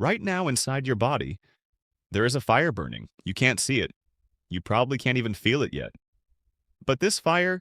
Right now inside your body, there is a fire burning. You can't see it. You probably can't even feel it yet. But this fire,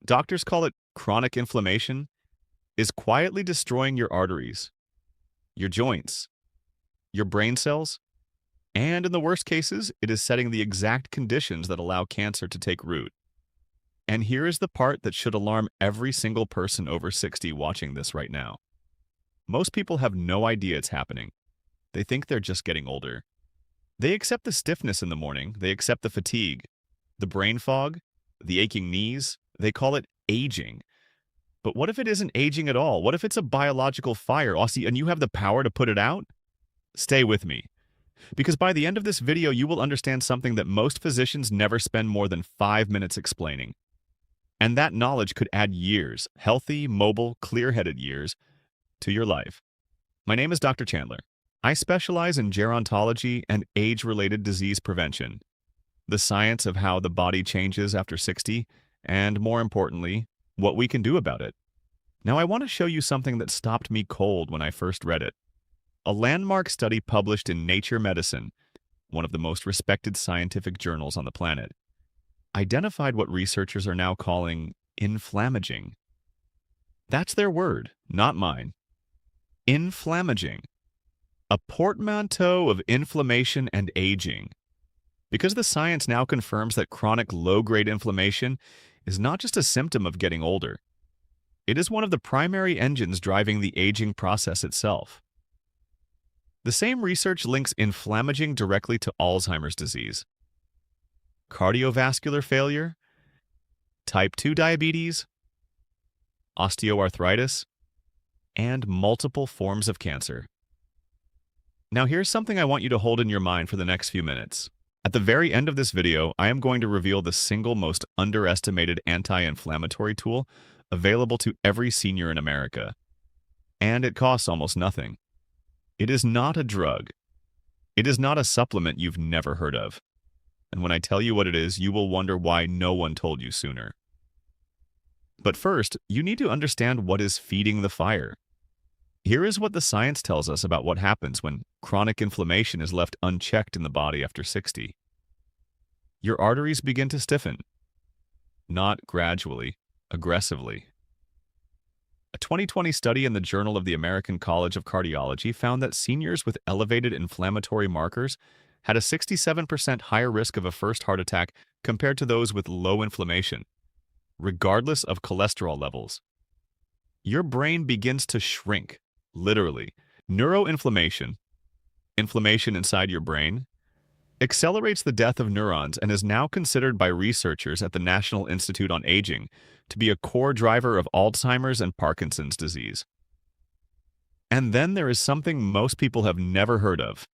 doctors call it chronic inflammation, is quietly destroying your arteries, your joints, your brain cells, and in the worst cases, it is setting the exact conditions that allow cancer to take root. And here is the part that should alarm every single person over 60 watching this right now. Most people have no idea it's happening. They think they're just getting older. They accept the stiffness in the morning, they accept the fatigue, the brain fog, the aching knees. They call it aging. But what if it isn't aging at all? What if it's a biological fire, Aussie, and you have the power to put it out? Stay with me, because by the end of this video, you will understand something that most physicians never spend more than 5 minutes explaining. And that knowledge could add years, healthy, mobile, clear-headed years, to your life. My name is Dr. Chandler. I specialize in gerontology and age-related disease prevention, the science of how the body changes after 60, and more importantly, what we can do about it. Now, I want to show you something that stopped me cold when I first read it. A landmark study published in Nature Medicine, one of the most respected scientific journals on the planet, identified what researchers are now calling inflammaging. That's their word, not mine. Inflammaging. A portmanteau of inflammation and aging. Because the science now confirms that chronic low-grade inflammation is not just a symptom of getting older. It is one of the primary engines driving the aging process itself. The same research links inflammaging directly to Alzheimer's disease, cardiovascular failure, type 2 diabetes, osteoarthritis, and multiple forms of cancer. Now here's something I want you to hold in your mind for the next few minutes. At the very end of this video, I am going to reveal the single most underestimated anti-inflammatory tool available to every senior in America. And it costs almost nothing. It is not a drug. It is not a supplement you've never heard of. And when I tell you what it is, you will wonder why no one told you sooner. But first, you need to understand what is feeding the fire. Here is what the science tells us about what happens when chronic inflammation is left unchecked in the body after 60. Your arteries begin to stiffen. Not gradually, aggressively. A 2020 study in the Journal of the American College of Cardiology found that seniors with elevated inflammatory markers had a 67% higher risk of a first heart attack compared to those with low inflammation, regardless of cholesterol levels. Your brain begins to shrink, literally. Neuroinflammation, inflammation inside your brain, accelerates the death of neurons and is now considered by researchers at the National Institute on Aging to be a core driver of Alzheimer's and Parkinson's disease. And then there is something most people have never heard of.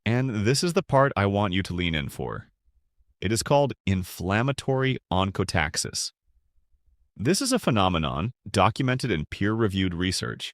And this is the part I want you to lean in for. It is called inflammatory oncotaxis. This is a phenomenon documented in peer-reviewed research,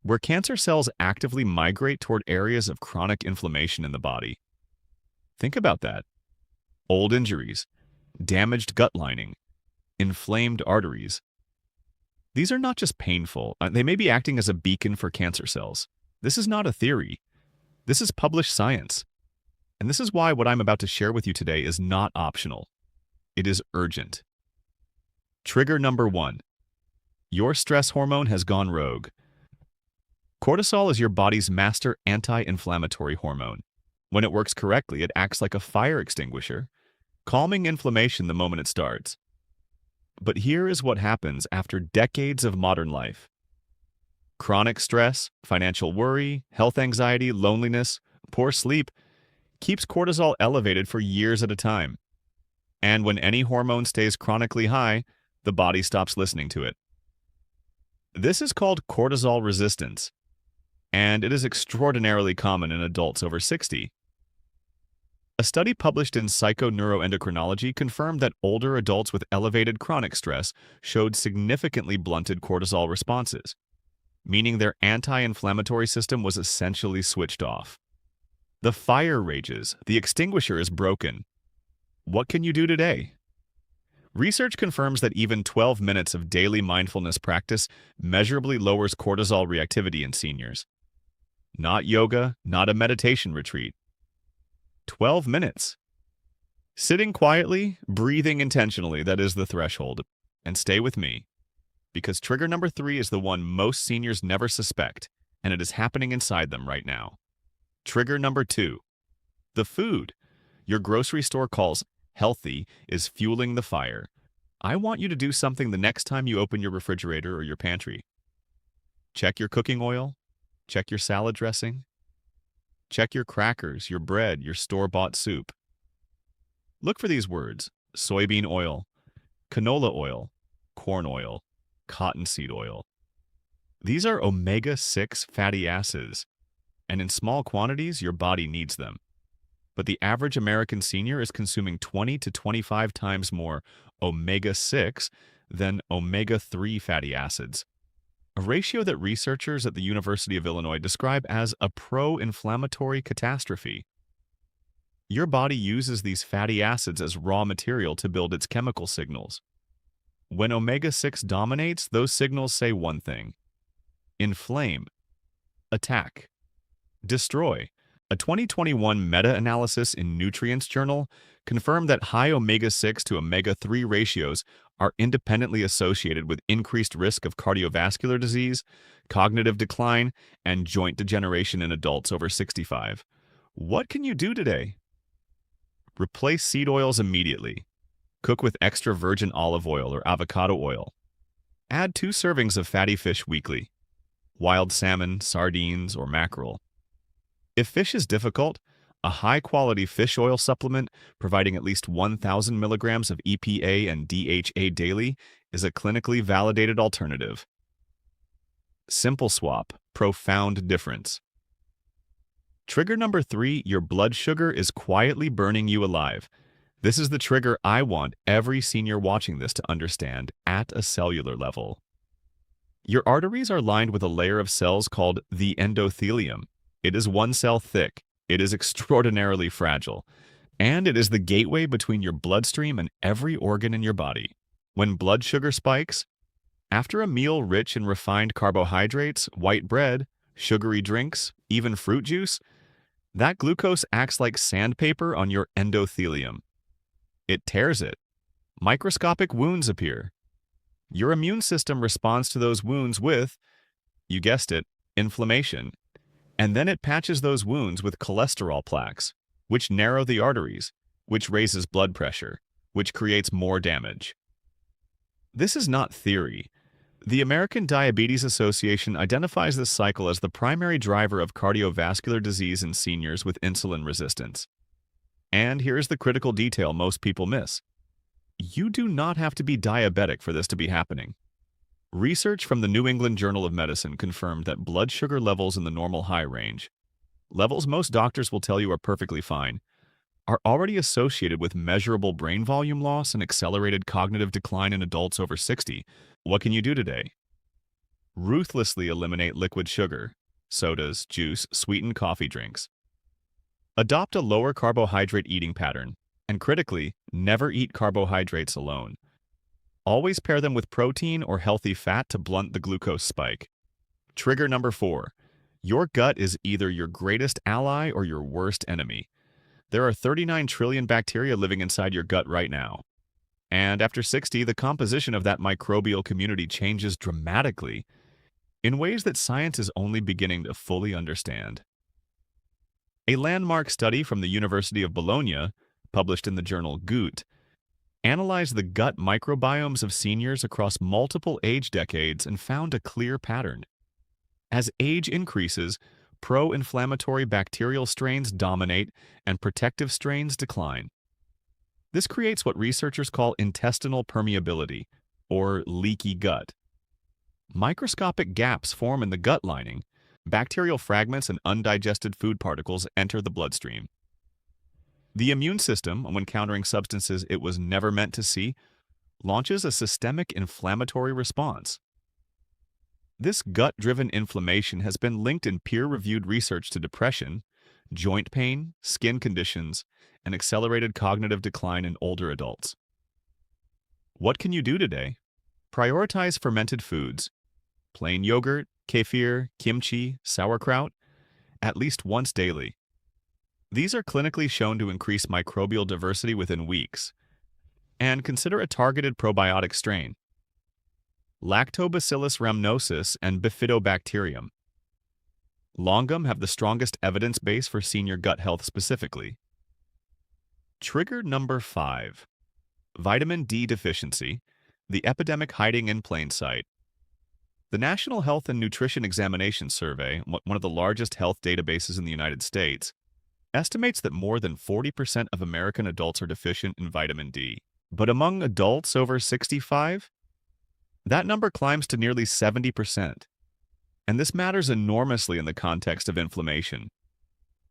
where cancer cells actively migrate toward areas of chronic inflammation in the body. Think about that. Old injuries, damaged gut lining, inflamed arteries. These are not just painful. They may be acting as a beacon for cancer cells. This is not a theory. This is published science. And this is why what I'm about to share with you today is not optional. It is urgent. Trigger number 1. Your stress hormone has gone rogue. Cortisol is your body's master anti-inflammatory hormone. When it works correctly, it acts like a fire extinguisher, calming inflammation the moment it starts. But here is what happens after decades of modern life. Chronic stress, financial worry, health anxiety, loneliness, poor sleep keeps cortisol elevated for years at a time. And when any hormone stays chronically high, the body stops listening to it. This is called cortisol resistance, and it is extraordinarily common in adults over 60. A study published in Psychoneuroendocrinology confirmed that older adults with elevated chronic stress showed significantly blunted cortisol responses, meaning their anti-inflammatory system was essentially switched off. The fire rages, the extinguisher is broken. What can you do today? Research confirms that even 12 minutes of daily mindfulness practice measurably lowers cortisol reactivity in seniors. Not yoga, not a meditation retreat. 12 minutes. Sitting quietly, breathing intentionally, that is the threshold. And stay with me, because trigger number 3 is the one most seniors never suspect, and it is happening inside them right now. Trigger number 2. The food your grocery store calls healthy is fueling the fire. I want you to do something the next time you open your refrigerator or your pantry. Check your cooking oil. Check your salad dressing. Check your crackers, your bread, your store-bought soup. Look for these words: soybean oil, canola oil, corn oil, cottonseed oil. These are omega-6 fatty acids, and in small quantities, your body needs them. But the average American senior is consuming 20 to 25 times more omega-6 than omega-3 fatty acids, a ratio that researchers at the University of Illinois describe as a pro-inflammatory catastrophe. Your body uses these fatty acids as raw material to build its chemical signals. When omega-6 dominates, those signals say one thing: inflame, attack, destroy. A 2021 meta-analysis in Nutrients Journal confirmed that high omega-6 to omega-3 ratios are independently associated with increased risk of cardiovascular disease, cognitive decline, and joint degeneration in adults over 65. What can you do today? Replace seed oils immediately. Cook with extra virgin olive oil or avocado oil. Add 2 servings of fatty fish weekly: wild salmon, sardines, or mackerel. If fish is difficult, a high-quality fish oil supplement providing at least 1,000 milligrams of EPA and DHA daily is a clinically validated alternative. Simple swap, profound difference. Trigger number 3, your blood sugar is quietly burning you alive. This is the trigger I want every senior watching this to understand at a cellular level. Your arteries are lined with a layer of cells called the endothelium. It is 1 cell thick, it is extraordinarily fragile, and it is the gateway between your bloodstream and every organ in your body. When blood sugar spikes, after a meal rich in refined carbohydrates, white bread, sugary drinks, even fruit juice, that glucose acts like sandpaper on your endothelium. It tears it. Microscopic wounds appear. Your immune system responds to those wounds with, you guessed it, inflammation. And then it patches those wounds with cholesterol plaques, which narrow the arteries, which raises blood pressure, which creates more damage. This is not theory. The American Diabetes Association identifies this cycle as the primary driver of cardiovascular disease in seniors with insulin resistance. And here's the critical detail most people miss. You do not have to be diabetic for this to be happening. Research from the New England Journal of Medicine confirmed that blood sugar levels in the normal high range, levels most doctors will tell you are perfectly fine, are already associated with measurable brain volume loss and accelerated cognitive decline in adults over 60. What can you do today? Ruthlessly eliminate liquid sugar, sodas, juice, sweetened coffee drinks. Adopt a lower carbohydrate eating pattern, and critically, never eat carbohydrates alone. Always pair them with protein or healthy fat to blunt the glucose spike. Trigger number 4. Your gut is either your greatest ally or your worst enemy. There are 39 trillion bacteria living inside your gut right now. And after 60, the composition of that microbial community changes dramatically in ways that science is only beginning to fully understand. A landmark study from the University of Bologna, published in the journal Gut, analyzed the gut microbiomes of seniors across multiple age decades and found a clear pattern. As age increases, pro-inflammatory bacterial strains dominate and protective strains decline. This creates what researchers call intestinal permeability, or leaky gut. Microscopic gaps form in the gut lining. Bacterial fragments and undigested food particles enter the bloodstream. The immune system, when countering substances it was never meant to see, launches a systemic inflammatory response. This gut-driven inflammation has been linked in peer-reviewed research to depression, joint pain, skin conditions, and accelerated cognitive decline in older adults. What can you do today? Prioritize fermented foods. Plain yogurt, kefir, kimchi, sauerkraut. at least once daily. These are clinically shown to increase microbial diversity within weeks. And consider a targeted probiotic strain, Lactobacillus rhamnosus and Bifidobacterium. Longum have the strongest evidence base for senior gut health specifically. Trigger number 5. Vitamin D deficiency, the epidemic hiding in plain sight. The National Health and Nutrition Examination Survey, one of the largest health databases in the United States, estimates that more than 40% of American adults are deficient in vitamin D. But among adults over 65, that number climbs to nearly 70%. And this matters enormously in the context of inflammation.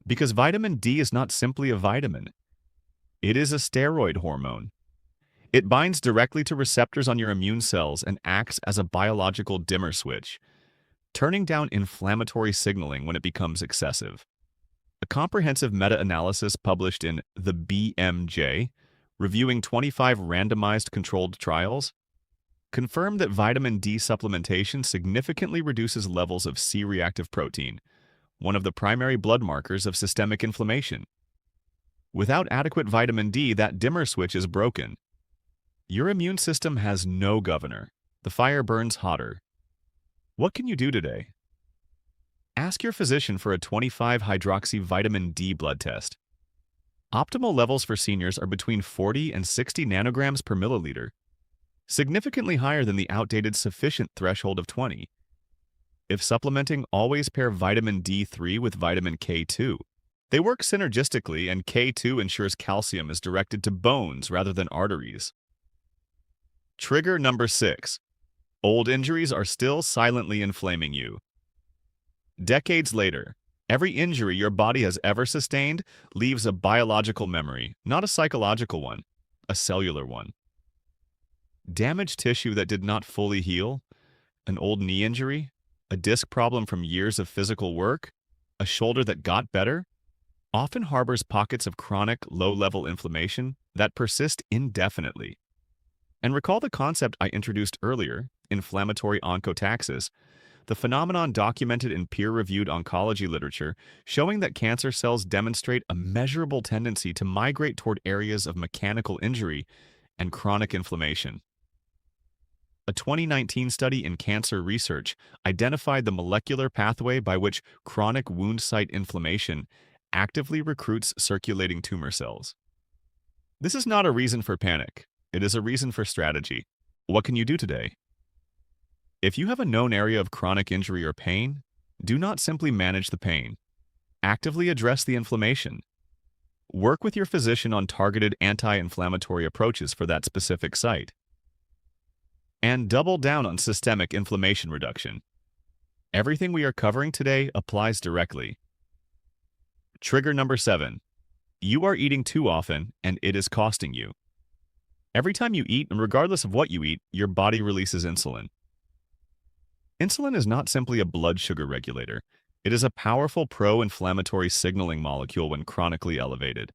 Because vitamin D is not simply a vitamin. It is a steroid hormone. It binds directly to receptors on your immune cells and acts as a biological dimmer switch, turning down inflammatory signaling when it becomes excessive. A comprehensive meta-analysis published in the BMJ, reviewing 25 randomized controlled trials, confirmed that vitamin D supplementation significantly reduces levels of C-reactive protein, one of the primary blood markers of systemic inflammation. Without adequate vitamin D, that dimmer switch is broken. Your immune system has no governor. The fire burns hotter. What can you do today? Ask your physician for a 25-hydroxy vitamin D blood test. Optimal levels for seniors are between 40 and 60 nanograms per milliliter, significantly higher than the outdated sufficient threshold of 20. If supplementing, always pair vitamin D3 with vitamin K2. They work synergistically, and K2 ensures calcium is directed to bones rather than arteries. Trigger number 6. Old injuries are still silently inflaming you. Decades later, every injury your body has ever sustained leaves a biological memory, not a psychological one, a cellular one. Damaged tissue that did not fully heal, an old knee injury, a disc problem from years of physical work, a shoulder that got better, often harbors pockets of chronic, low-level inflammation that persist indefinitely. And recall the concept I introduced earlier, inflammatory oncotaxis, the phenomenon documented in peer-reviewed oncology literature showing that cancer cells demonstrate a measurable tendency to migrate toward areas of mechanical injury and chronic inflammation. A 2019 study in Cancer Research identified the molecular pathway by which chronic wound site inflammation actively recruits circulating tumor cells. This is not a reason for panic. It is a reason for strategy. What can you do today? If you have a known area of chronic injury or pain, do not simply manage the pain. Actively address the inflammation. Work with your physician on targeted anti-inflammatory approaches for that specific site. And double down on systemic inflammation reduction. Everything we are covering today applies directly. Trigger number 7. You are eating too often, and it is costing you. Every time you eat, and regardless of what you eat, your body releases insulin. Insulin is not simply a blood sugar regulator. It is a powerful pro-inflammatory signaling molecule when chronically elevated.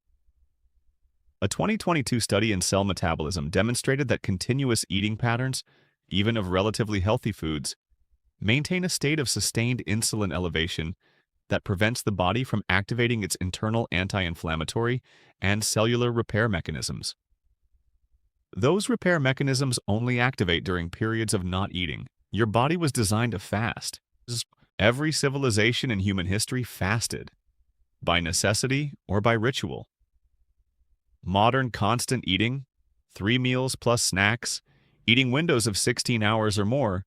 A 2022 study in Cell Metabolism demonstrated that continuous eating patterns, even of relatively healthy foods, maintain a state of sustained insulin elevation that prevents the body from activating its internal anti-inflammatory and cellular repair mechanisms. Those repair mechanisms only activate during periods of not eating. Your body was designed to fast. Every civilization in human history fasted, by necessity or by ritual. Modern constant eating, 3 meals plus snacks, eating windows of 16 hours or more,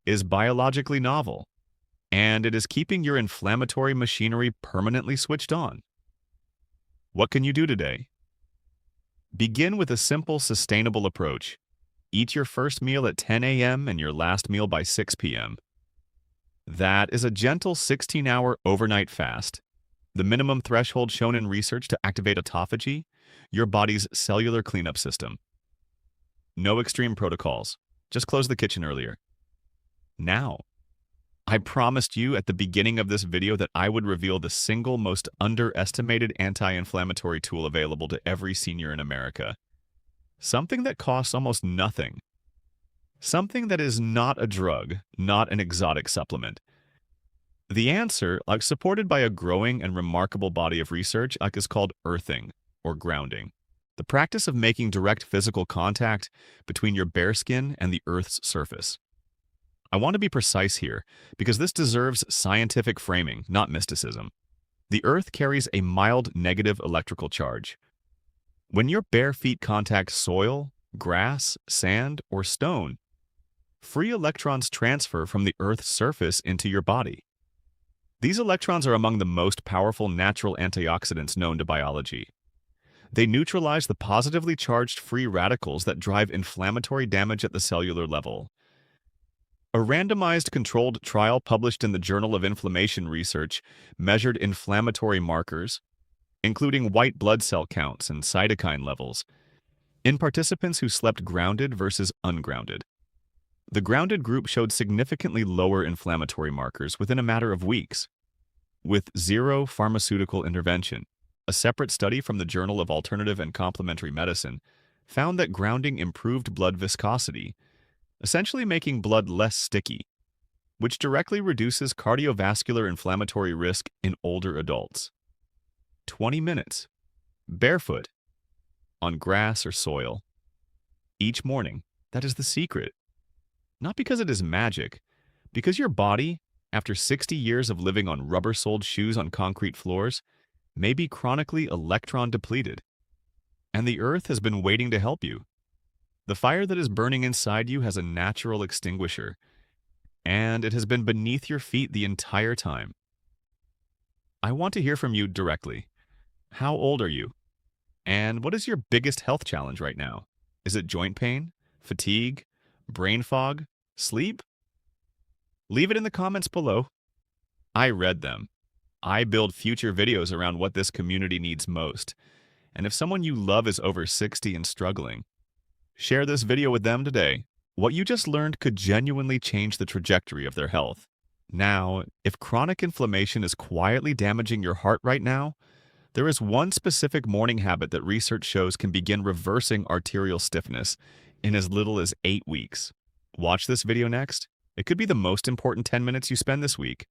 is biologically novel, and it is keeping your inflammatory machinery permanently switched on. What can you do today? Begin with a simple, sustainable approach. Eat your first meal at 10 a.m. and your last meal by 6 p.m. That is a gentle 16-hour overnight fast, the minimum threshold shown in research to activate autophagy, your body's cellular cleanup system. No extreme protocols. Just close the kitchen earlier. Now, I promised you at the beginning of this video that I would reveal the single most underestimated anti-inflammatory tool available to every senior in America. Something that costs almost nothing. Something that is not a drug, not an exotic supplement. The answer, supported by a growing and remarkable body of research, is called earthing, or grounding. The practice of making direct physical contact between your bare skin and the Earth's surface. I want to be precise here, because this deserves scientific framing, not mysticism. The Earth carries a mild negative electrical charge. When your bare feet contact soil, grass, sand, or stone, free electrons transfer from the Earth's surface into your body. These electrons are among the most powerful natural antioxidants known to biology. They neutralize the positively charged free radicals that drive inflammatory damage at the cellular level. A randomized controlled trial published in the Journal of Inflammation Research measured inflammatory markers, including white blood cell counts and cytokine levels, in participants who slept grounded versus ungrounded. The grounded group showed significantly lower inflammatory markers within a matter of weeks, with zero pharmaceutical intervention. A separate study from the Journal of Alternative and Complementary Medicine found that grounding improved blood viscosity, essentially making blood less sticky, which directly reduces cardiovascular inflammatory risk in older adults. 20 minutes, barefoot, on grass or soil, each morning. That is the secret. Not because it is magic, because your body, after 60 years of living on rubber-soled shoes on concrete floors, may be chronically electron depleted. And the Earth has been waiting to help you. The fire that is burning inside you has a natural extinguisher, and it has been beneath your feet the entire time. I want to hear from you directly. How old are you? And what is your biggest health challenge right now? Is it joint pain, fatigue, brain fog, sleep? Leave it in the comments below. I read them. I build future videos around what this community needs most. And if someone you love is over 60 and struggling, share this video with them today. What you just learned could genuinely change the trajectory of their health. Now, if chronic inflammation is quietly damaging your heart right now, there is one specific morning habit that research shows can begin reversing arterial stiffness in as little as 8 weeks. Watch this video next. It could be the most important 10 minutes you spend this week.